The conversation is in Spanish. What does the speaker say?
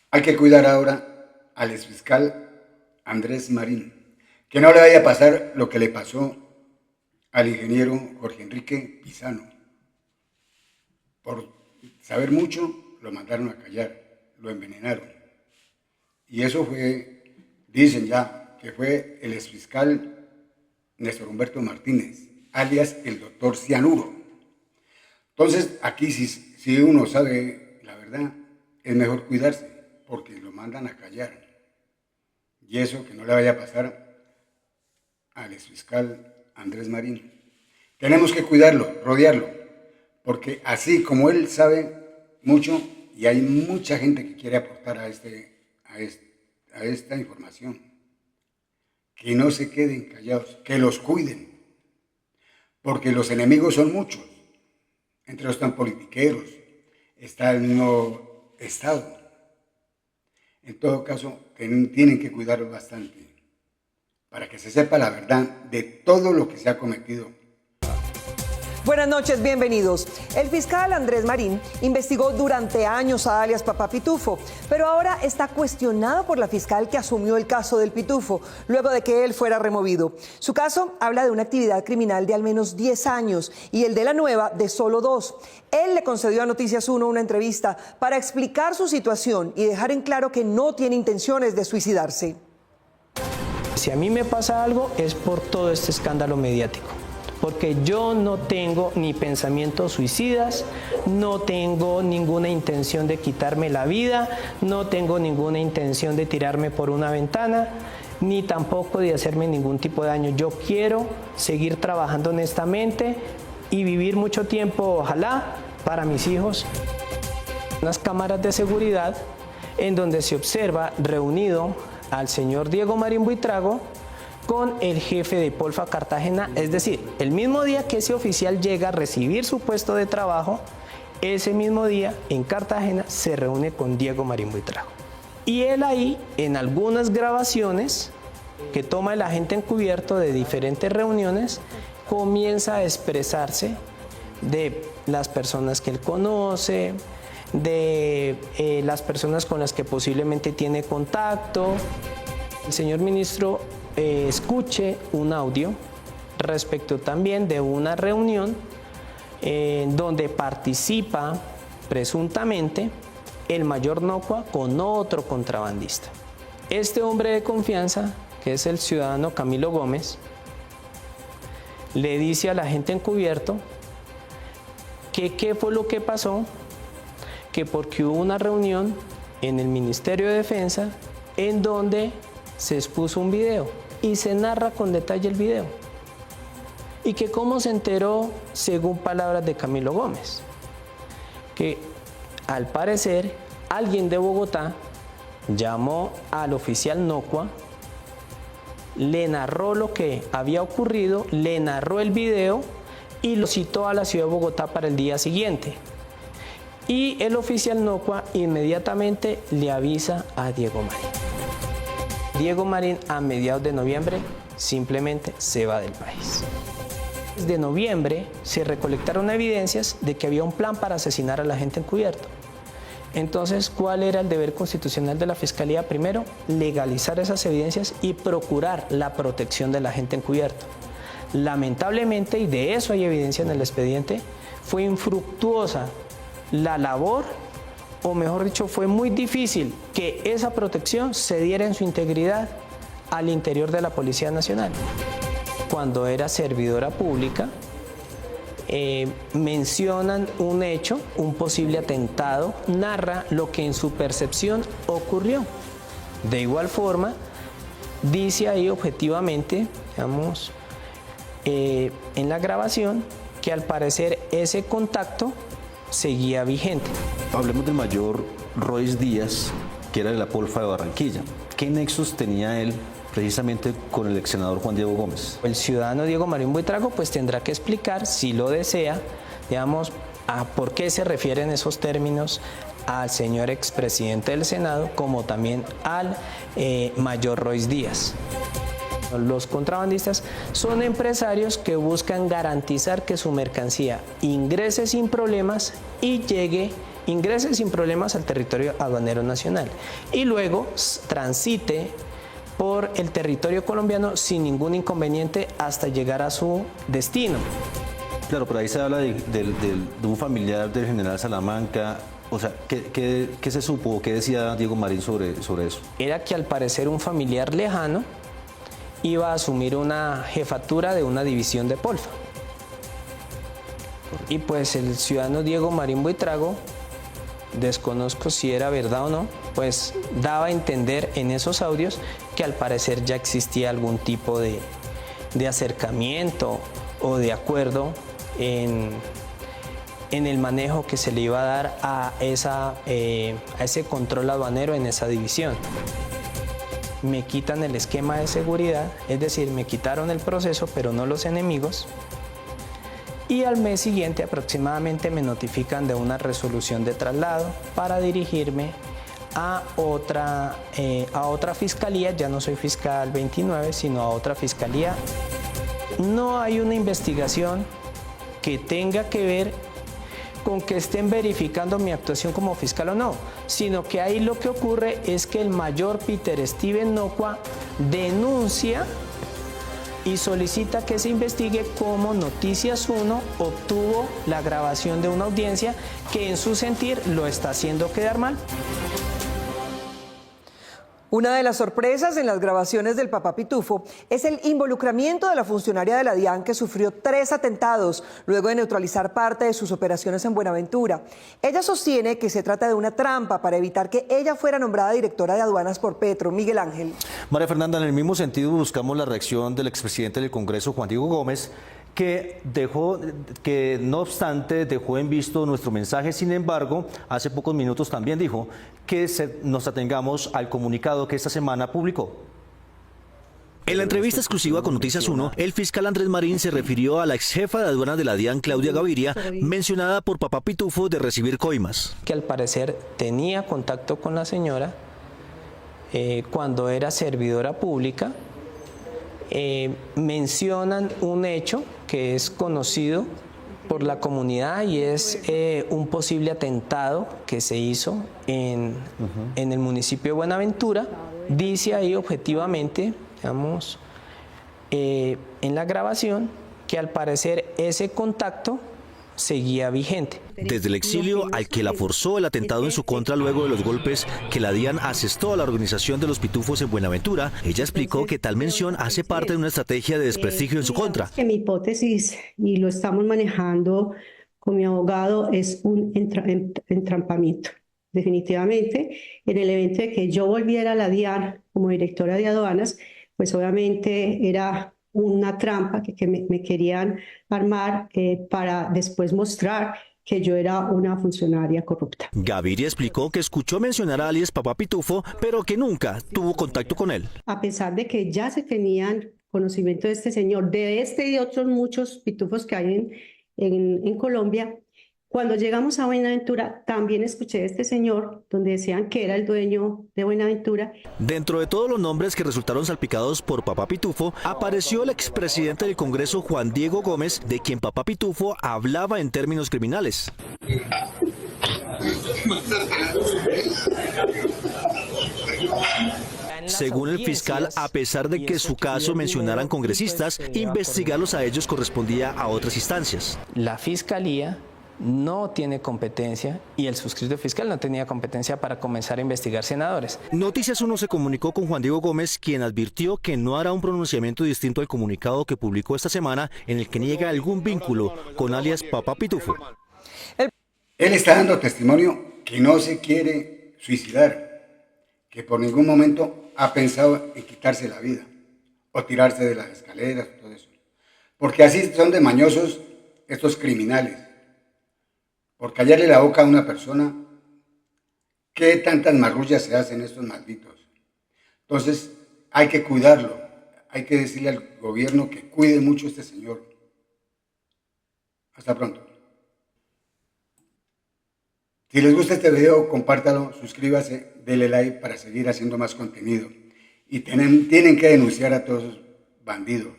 Hay que cuidar ahora al exfiscal Andrés Marín, que no le vaya a pasar lo que le pasó al ingeniero Jorge Enrique Pizano. Por saber mucho, lo mandaron a callar, lo envenenaron. Y eso fue, dicen ya, que fue el exfiscal Néstor Humberto Martínez, alias el doctor Cianuro. Entonces, aquí si uno sabe la verdad, es mejor cuidarse, porque lo mandan a callar. Y eso que no le vaya a pasar al exfiscal Andrés Marín. Tenemos que cuidarlo, rodearlo, porque así como él sabe mucho, y hay mucha gente que quiere aportar a esta información, que no se queden callados, que los cuiden, porque los enemigos son muchos. Entre los están politiqueros, está el mismo Estado. En todo caso, tienen que cuidarlo bastante para que se sepa la verdad de todo lo que se ha cometido. Buenas noches, bienvenidos. El fiscal Andrés Marín investigó durante años a alias Papá Pitufo, pero ahora está cuestionado por la fiscal que asumió el caso del Pitufo, luego de que él fuera removido. Su caso habla de una actividad criminal de al menos 10 años y el de la nueva de solo 2. Él le concedió a Noticias 1 una entrevista para explicar su situación y dejar en claro que no tiene intenciones de suicidarse. Si a mí me pasa algo es por todo este escándalo mediático. Porque yo no tengo ni pensamientos suicidas, no tengo ninguna intención de quitarme la vida, no tengo ninguna intención de tirarme por una ventana, ni tampoco de hacerme ningún tipo de daño. Yo quiero seguir trabajando honestamente y vivir mucho tiempo, ojalá, para mis hijos. Unas cámaras de seguridad en donde se observa reunido al señor Diego Marín Buitrago con el jefe de Polfa Cartagena, es decir, el mismo día que ese oficial llega a recibir su puesto de trabajo, ese mismo día en Cartagena se reúne con Diego Marín Buitrago. Y él ahí, en algunas grabaciones que toma el agente encubierto de diferentes reuniones, comienza a expresarse de las personas que él conoce, de las personas con las que posiblemente tiene contacto. El señor ministro escuche un audio respecto también de una reunión donde participa presuntamente el mayor Nocua con otro contrabandista. Este hombre de confianza, que es el ciudadano Camilo Gómez, le dice al agente encubierto que qué fue lo que pasó, que porque hubo una reunión en el Ministerio de Defensa en donde se expuso un video y se narra con detalle el video. Y que cómo se enteró, según palabras de Camilo Gómez, que al parecer alguien de Bogotá llamó al oficial Nocua, le narró lo que había ocurrido, le narró el video y lo citó a la ciudad de Bogotá para el día siguiente. Y el oficial Nocua inmediatamente le avisa a Diego Marín. Diego Marín a mediados de noviembre simplemente se va del país. Desde noviembre se recolectaron evidencias de que había un plan para asesinar al agente encubierto. Entonces, ¿cuál era el deber constitucional de la Fiscalía? Primero, legalizar esas evidencias y procurar la protección del agente encubierto. Lamentablemente, y de eso hay evidencia en el expediente, fue infructuosa la labor, o mejor dicho, fue muy difícil que esa protección se diera en su integridad al interior de la Policía Nacional. Cuando era servidora pública, mencionan un hecho, un posible atentado, narra lo que en su percepción ocurrió. De igual forma, dice ahí objetivamente, digamos, en la grabación, que al parecer ese contacto seguía vigente. Hablemos del mayor Royce Díaz, que era de la Polfa de Barranquilla. ¿Qué nexos tenía él precisamente con el ex senador Juan Diego Gómez? El ciudadano Diego Marín Buitrago pues tendrá que explicar, si lo desea, digamos, a por qué se refieren esos términos al señor expresidente del Senado, como también al mayor Royce Díaz. Los contrabandistas son empresarios que buscan garantizar que su mercancía ingrese sin problemas y llegue ingrese sin problemas al territorio aduanero nacional y luego transite por el territorio colombiano sin ningún inconveniente hasta llegar a su destino. Claro, pero ahí se habla de un familiar del general Salamanca. O sea, ¿qué se supo? ¿Qué decía Diego Marín sobre eso? Era que al parecer un familiar lejano iba a asumir una jefatura de una división de Polfa. Y pues el ciudadano Diego Marín Buitrago, desconozco si era verdad o no, pues daba a entender en esos audios que al parecer ya existía algún tipo de acercamiento o de acuerdo en el manejo que se le iba a dar a ese control aduanero en esa división. Me quitan el esquema de seguridad, es decir, me quitaron el proceso, pero no los enemigos. Y al mes siguiente aproximadamente me notifican de una resolución de traslado para dirigirme a otra fiscalía. Ya no soy fiscal 29, sino a otra fiscalía. No hay una investigación que tenga que ver con que estén verificando mi actuación como fiscal o no, sino que ahí lo que ocurre es que el mayor Peter Steven Nocua denuncia y solicita que se investigue cómo Noticias 1 obtuvo la grabación de una audiencia que en su sentir lo está haciendo quedar mal. Una de las sorpresas en las grabaciones del Papá Pitufo es el involucramiento de la funcionaria de la DIAN que sufrió 3 atentados luego de neutralizar parte de sus operaciones en Buenaventura. Ella sostiene que se trata de una trampa para evitar que ella fuera nombrada directora de aduanas por Petro. Miguel Ángel. María Fernanda, en el mismo sentido buscamos la reacción del expresidente del Congreso, Juan Diego Gómez, que no obstante dejó en visto nuestro mensaje. Sin embargo, hace pocos minutos también dijo que nos atengamos al comunicado que esta semana publicó. En la entrevista exclusiva con Noticias 1, el fiscal Andrés Marín se refirió a la exjefa de aduanas de la DIAN, Claudia Gaviria, mencionada por Papá Pitufo de recibir coimas. Que al parecer tenía contacto con la señora cuando era servidora pública. Mencionan un hecho que es conocido por la comunidad y es un posible atentado que se hizo en el municipio de Buenaventura. Dice ahí objetivamente, digamos, en la grabación, que al parecer ese contacto seguía vigente. Desde el exilio al que la forzó el atentado en su contra luego de los golpes que la DIAN asestó a la organización de los Pitufos en Buenaventura, ella explicó que tal mención hace parte de una estrategia de desprestigio en su contra. Que mi hipótesis, y lo estamos manejando con mi abogado, es un entrampamiento. Definitivamente, en el evento de que yo volviera a la DIAN como directora de aduanas, pues obviamente era una trampa que me querían armar para después mostrar que yo era una funcionaria corrupta. Gaviria explicó que escuchó mencionar a alias Papá Pitufo, pero que nunca tuvo contacto con él. A pesar de que ya se tenían conocimiento de este señor, de este y otros muchos pitufos que hay en Colombia, cuando llegamos a Buenaventura también escuché a este señor donde decían que era el dueño de Buenaventura. Dentro de todos los nombres que resultaron salpicados por Papá Pitufo, apareció el expresidente del Congreso, Juan Diego Gómez, de quien Papá Pitufo hablaba en términos criminales. Según el fiscal, a pesar de que su caso mencionaran congresistas, investigarlos a ellos correspondía a otras instancias. La fiscalía no tiene competencia y el suscrito fiscal no tenía competencia para comenzar a investigar senadores. Noticias 1 se comunicó con Juan Diego Gómez, quien advirtió que no hará un pronunciamiento distinto al comunicado que publicó esta semana en el que niega algún vínculo con alias Papá Pitufo. Él está dando testimonio que no se quiere suicidar, que por ningún momento ha pensado en quitarse la vida o tirarse de las escaleras, todo eso. Porque así son de mañosos estos criminales. Por callarle la boca a una persona, ¿qué tantas marrullas se hacen estos malditos? Entonces, hay que cuidarlo. Hay que decirle al gobierno que cuide mucho a este señor. Hasta pronto. Si les gusta este video, compártalo, suscríbase, denle like para seguir haciendo más contenido. Y tienen que denunciar a todos esos bandidos.